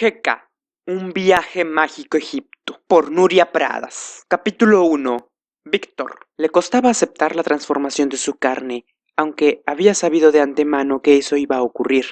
GK, un viaje mágico a Egipto, por Nuria Pradas. Capítulo 1. Víctor. Le costaba aceptar la transformación de su carne, aunque había sabido de antemano que eso iba a ocurrir,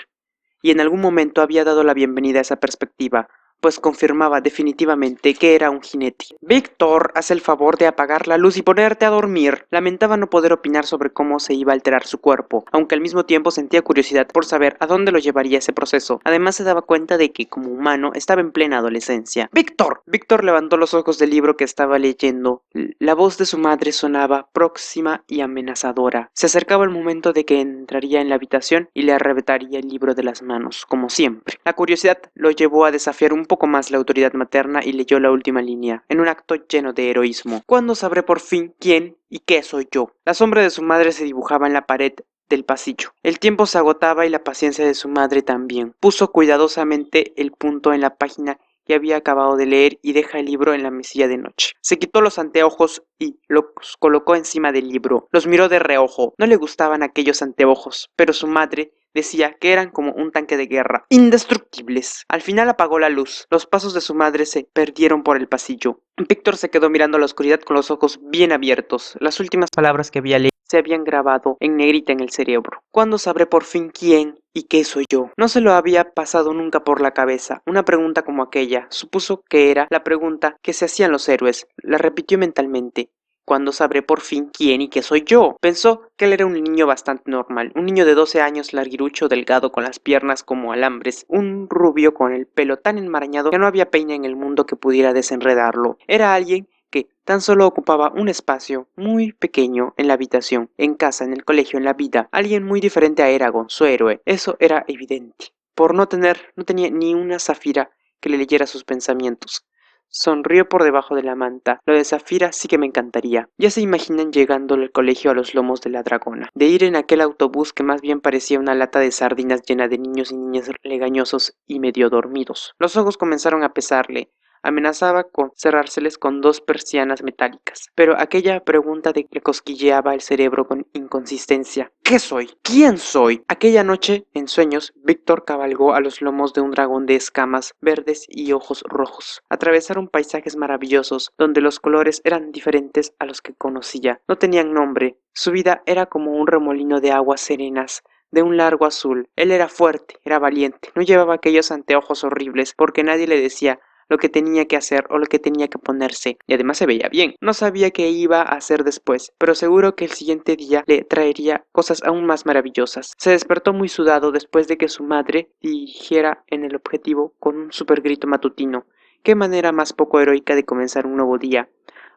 y en algún momento había dado la bienvenida a esa perspectiva, pues confirmaba definitivamente que era un jinete. Víctor, haz el favor de apagar la luz y ponerte a dormir. Lamentaba no poder opinar sobre cómo se iba a alterar su cuerpo, aunque al mismo tiempo sentía curiosidad por saber a dónde lo llevaría ese proceso. Además se daba cuenta de que, como humano, estaba en plena adolescencia. ¡Víctor! Víctor levantó los ojos del libro que estaba leyendo. La voz de su madre sonaba próxima y amenazadora. Se acercaba el momento de que entraría en la habitación y le arrebataría el libro de las manos, como siempre. La curiosidad lo llevó a desafiar un poco más la autoridad materna y leyó la última línea, en un acto lleno de heroísmo. ¿Cuándo sabré por fin quién y qué soy yo? La sombra de su madre se dibujaba en la pared del pasillo. El tiempo se agotaba y la paciencia de su madre también. Puso cuidadosamente el punto en la página que había acabado de leer y deja el libro en la mesilla de noche. Se quitó los anteojos y los colocó encima del libro. Los miró de reojo. No le gustaban aquellos anteojos, pero su madre decía que eran como un tanque de guerra, indestructibles. Al final apagó la luz. Los pasos de su madre se perdieron por el pasillo. Víctor se quedó mirando a la oscuridad con los ojos bien abiertos. Las últimas palabras que había leído se habían grabado en negrita en el cerebro. ¿Cuándo sabré por fin quién y qué soy yo? No se lo había pasado nunca por la cabeza. Una pregunta como aquella. Supuso que era la pregunta que se hacían los héroes. La repitió mentalmente. ¿Cuándo sabré por fin quién y qué soy yo? Pensó que él era un niño bastante normal, un niño de 12 años, larguirucho, delgado, con las piernas como alambres, un rubio con el pelo tan enmarañado que no había peine en el mundo que pudiera desenredarlo. Era alguien que tan solo ocupaba un espacio muy pequeño en la habitación, en casa, en el colegio, en la vida. Alguien muy diferente a Eragon, su héroe. Eso era evidente. No tenía ni una zafira que le leyera sus pensamientos. Sonrió por debajo de la manta. Lo de Zafira sí que me encantaría. Ya se imaginan llegando al colegio a los lomos de la dragona. De ir en aquel autobús que más bien parecía una lata de sardinas llena de niños y niñas legañosos y medio dormidos. Los ojos comenzaron a pesarle. Amenazaba con cerrárseles con 2 persianas metálicas. Pero aquella pregunta le cosquilleaba el cerebro con inconsistencia. ¿Qué soy? ¿Quién soy? Aquella noche, en sueños, Víctor cabalgó a los lomos de un dragón de escamas verdes y ojos rojos. Atravesaron paisajes maravillosos, donde los colores eran diferentes a los que conocía. No tenían nombre. Su vida era como un remolino de aguas serenas, de un largo azul. Él era fuerte, era valiente. No llevaba aquellos anteojos horribles, porque nadie le decía lo que tenía que hacer o lo que tenía que ponerse, y además se veía bien. No sabía qué iba a hacer después, pero seguro que el siguiente día le traería cosas aún más maravillosas. Se despertó muy sudado después de que su madre dirigiera en el objetivo con un super grito matutino. Qué manera más poco heroica de comenzar un nuevo día.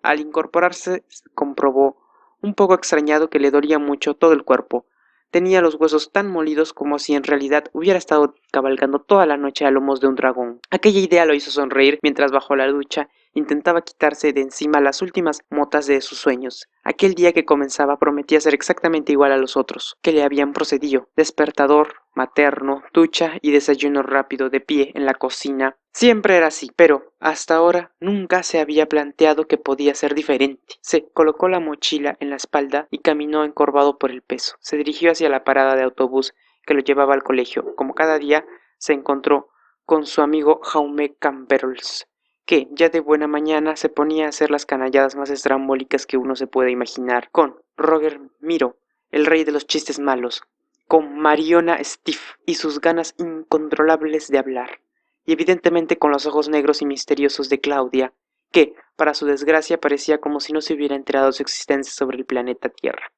Al incorporarse comprobó, un poco extrañado, que le dolía mucho todo el cuerpo. Tenía los huesos tan molidos como si en realidad hubiera estado cabalgando toda la noche a lomos de un dragón. Aquella idea lo hizo sonreír mientras bajo la ducha intentaba quitarse de encima las últimas motas de sus sueños. Aquel día que comenzaba prometía ser exactamente igual a los otros que le habían procedido. Despertador, materno, ducha y desayuno rápido de pie en la cocina. Siempre era así, pero hasta ahora nunca se había planteado que podía ser diferente. Se colocó la mochila en la espalda y caminó encorvado por el peso. Se dirigió hacia la parada de autobús que lo llevaba al colegio. Como cada día, se encontró con su amigo Jaume Camperols, que ya de buena mañana se ponía a hacer las canalladas más estrambólicas que uno se puede imaginar, con Roger Miro, el rey de los chistes malos, con Mariona Stiff y sus ganas incontrolables de hablar, y evidentemente con los ojos negros y misteriosos de Claudia, que, para su desgracia, parecía como si no se hubiera enterado de su existencia sobre el planeta Tierra.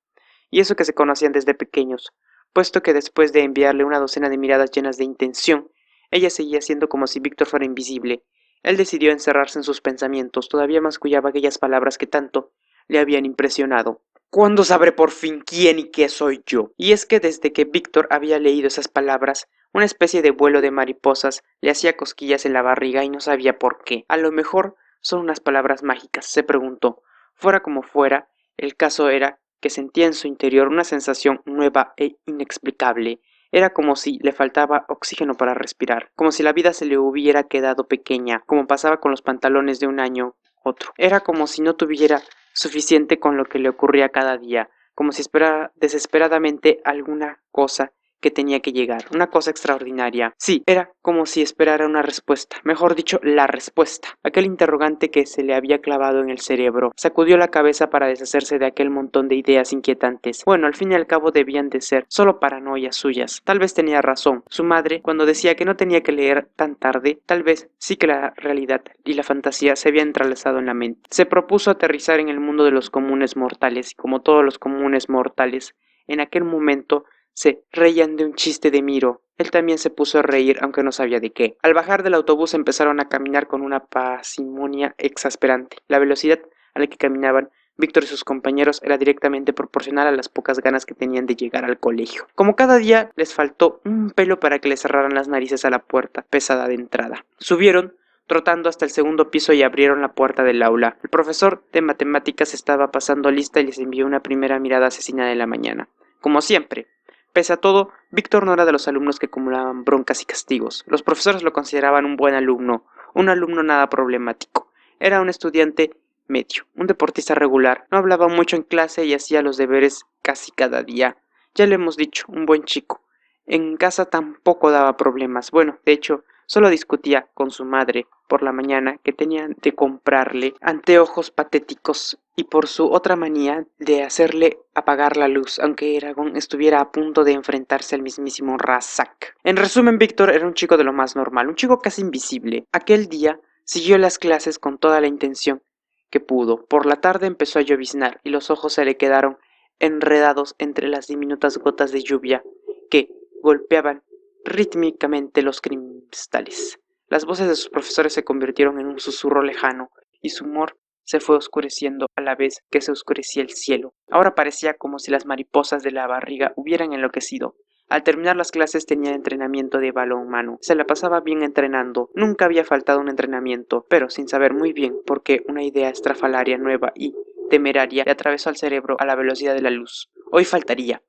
Y eso que se conocían desde pequeños, puesto que después de enviarle una docena de miradas llenas de intención, ella seguía siendo como si Víctor fuera invisible. Él decidió encerrarse en sus pensamientos, todavía mascullaba aquellas palabras que tanto le habían impresionado. ¿Cuándo sabré por fin quién y qué soy yo? Y es que desde que Víctor había leído esas palabras, una especie de vuelo de mariposas le hacía cosquillas en la barriga y no sabía por qué. A lo mejor son unas palabras mágicas, se preguntó. Fuera como fuera, el caso era que sentía en su interior una sensación nueva e inexplicable. Era como si le faltaba oxígeno para respirar, como si la vida se le hubiera quedado pequeña, como pasaba con los pantalones de un año otro. Era como si no tuviera suficiente con lo que le ocurría cada día, como si esperara desesperadamente alguna cosa que tenía que llegar, una cosa extraordinaria. Sí, era como si esperara una respuesta, mejor dicho, la respuesta. Aquel interrogante que se le había clavado en el cerebro. Sacudió la cabeza para deshacerse de aquel montón de ideas inquietantes. Bueno, al fin y al cabo debían de ser solo paranoias suyas. Tal vez tenía razón. Su madre, cuando decía que no tenía que leer tan tarde, tal vez sí que la realidad y la fantasía se habían entrelazado en la mente. Se propuso aterrizar en el mundo de los comunes mortales y como todos los comunes mortales, en aquel momento se reían de un chiste de Miro. Él también se puso a reír, aunque no sabía de qué. Al bajar del autobús empezaron a caminar con una parsimonia exasperante. La velocidad a la que caminaban Víctor y sus compañeros era directamente proporcional a las pocas ganas que tenían de llegar al colegio. Como cada día les faltó un pelo para que le cerraran las narices a la puerta pesada de entrada. Subieron trotando hasta el segundo piso y abrieron la puerta del aula. El profesor de matemáticas estaba pasando lista y les envió una primera mirada asesina de la mañana. Como siempre. Pese a todo, Víctor no era de los alumnos que acumulaban broncas y castigos. Los profesores lo consideraban un buen alumno, un alumno nada problemático. Era un estudiante medio, un deportista regular. No hablaba mucho en clase y hacía los deberes casi cada día. Ya le hemos dicho, un buen chico. En casa tampoco daba problemas. Bueno, de hecho, solo discutía con su madre por la mañana que tenían de comprarle anteojos patéticos y por su otra manía de hacerle apagar la luz, aunque Eragon estuviera a punto de enfrentarse al mismísimo Razak. En resumen, Víctor era un chico de lo más normal, un chico casi invisible. Aquel día siguió las clases con toda la intención que pudo. Por la tarde empezó a lloviznar y los ojos se le quedaron enredados entre las diminutas gotas de lluvia que golpeaban rítmicamente los cristales. Las voces de sus profesores se convirtieron en un susurro lejano y su humor se fue oscureciendo a la vez que se oscurecía el cielo. Ahora parecía como si las mariposas de la barriga hubieran enloquecido. Al terminar las clases tenía entrenamiento de balonmano. Se la pasaba bien entrenando. Nunca había faltado un entrenamiento, pero sin saber muy bien por qué una idea estrafalaria nueva y temeraria le atravesó al cerebro a la velocidad de la luz. Hoy faltaría.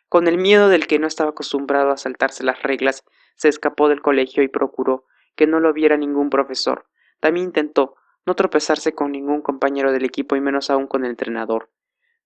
Con el miedo del que no estaba acostumbrado a saltarse las reglas, se escapó del colegio y procuró que no lo viera ningún profesor. También intentó no tropezarse con ningún compañero del equipo y menos aún con el entrenador.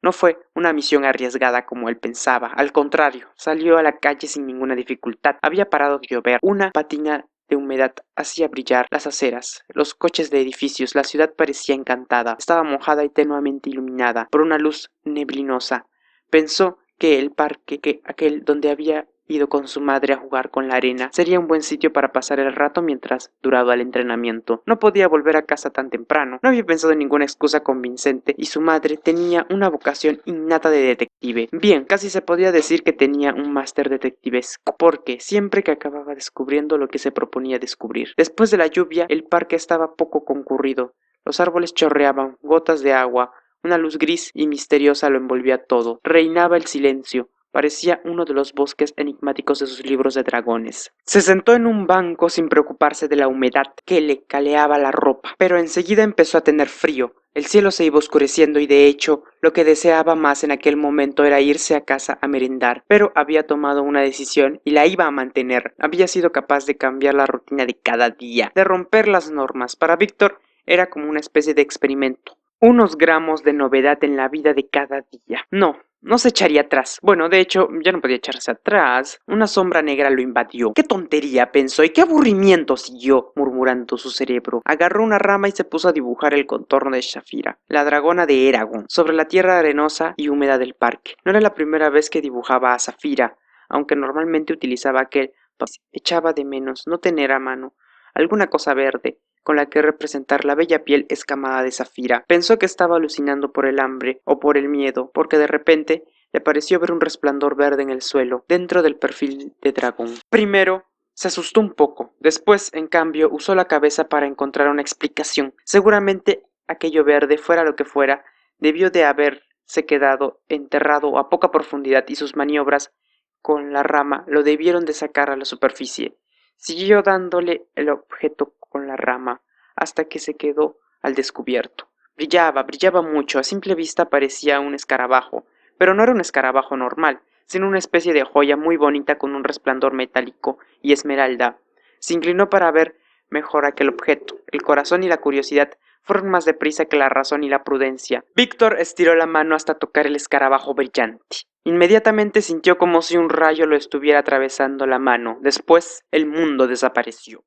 No fue una misión arriesgada como él pensaba, al contrario, salió a la calle sin ninguna dificultad. Había parado de llover, una patina de humedad hacía brillar las aceras, los coches de edificios, la ciudad parecía encantada, estaba mojada y tenuamente iluminada por una luz neblinosa. Pensó que el parque, aquel donde había ido con su madre a jugar con la arena, sería un buen sitio para pasar el rato mientras duraba el entrenamiento. No podía volver a casa tan temprano, no había pensado en ninguna excusa convincente y su madre tenía una vocación innata de detective. Bien, casi se podía decir que tenía un máster detectivesco, porque siempre que acababa descubriendo lo que se proponía descubrir. Después de la lluvia, el parque estaba poco concurrido. Los árboles chorreaban gotas de agua, una luz gris y misteriosa lo envolvía todo. Reinaba el silencio. Parecía uno de los bosques enigmáticos de sus libros de dragones. Se sentó en un banco sin preocuparse de la humedad que le caleaba la ropa, pero enseguida empezó a tener frío. El cielo se iba oscureciendo y de hecho lo que deseaba más en aquel momento era irse a casa a merendar, pero había tomado una decisión y la iba a mantener. Había sido capaz de cambiar la rutina de cada día, de romper las normas. Para Víctor era como una especie de experimento. Unos gramos de novedad en la vida de cada día. No se echaría atrás. Bueno, de hecho, ya no podía echarse atrás. Una sombra negra lo invadió. ¡Qué tontería! Pensó, y qué aburrimiento, siguió murmurando su cerebro. Agarró una rama y se puso a dibujar el contorno de Saphira, la dragona de Eragon, sobre la tierra arenosa y húmeda del parque. No era la primera vez que dibujaba a Saphira, aunque normalmente utilizaba aquel, pues echaba de menos no tener a mano alguna cosa verde con la que representar la bella piel escamada de Saphira. Pensó que estaba alucinando por el hambre o por el miedo, porque de repente le pareció ver un resplandor verde en el suelo, dentro del perfil de dragón. Primero se asustó un poco, después, en cambio, usó la cabeza para encontrar una explicación. Seguramente aquello verde, fuera lo que fuera, debió de haberse quedado enterrado a poca profundidad y sus maniobras con la rama lo debieron de sacar a la superficie. Siguió dándole el objeto con la rama hasta que se quedó al descubierto. Brillaba mucho, a simple vista parecía un escarabajo, pero no era un escarabajo normal, sino una especie de joya muy bonita con un resplandor metálico y esmeralda. Se inclinó para ver mejor aquel objeto. El corazón y la curiosidad fueron más deprisa que la razón y la prudencia. Víctor estiró la mano hasta tocar el escarabajo brillante. Inmediatamente sintió como si un rayo lo estuviera atravesando la mano. Después, el mundo desapareció.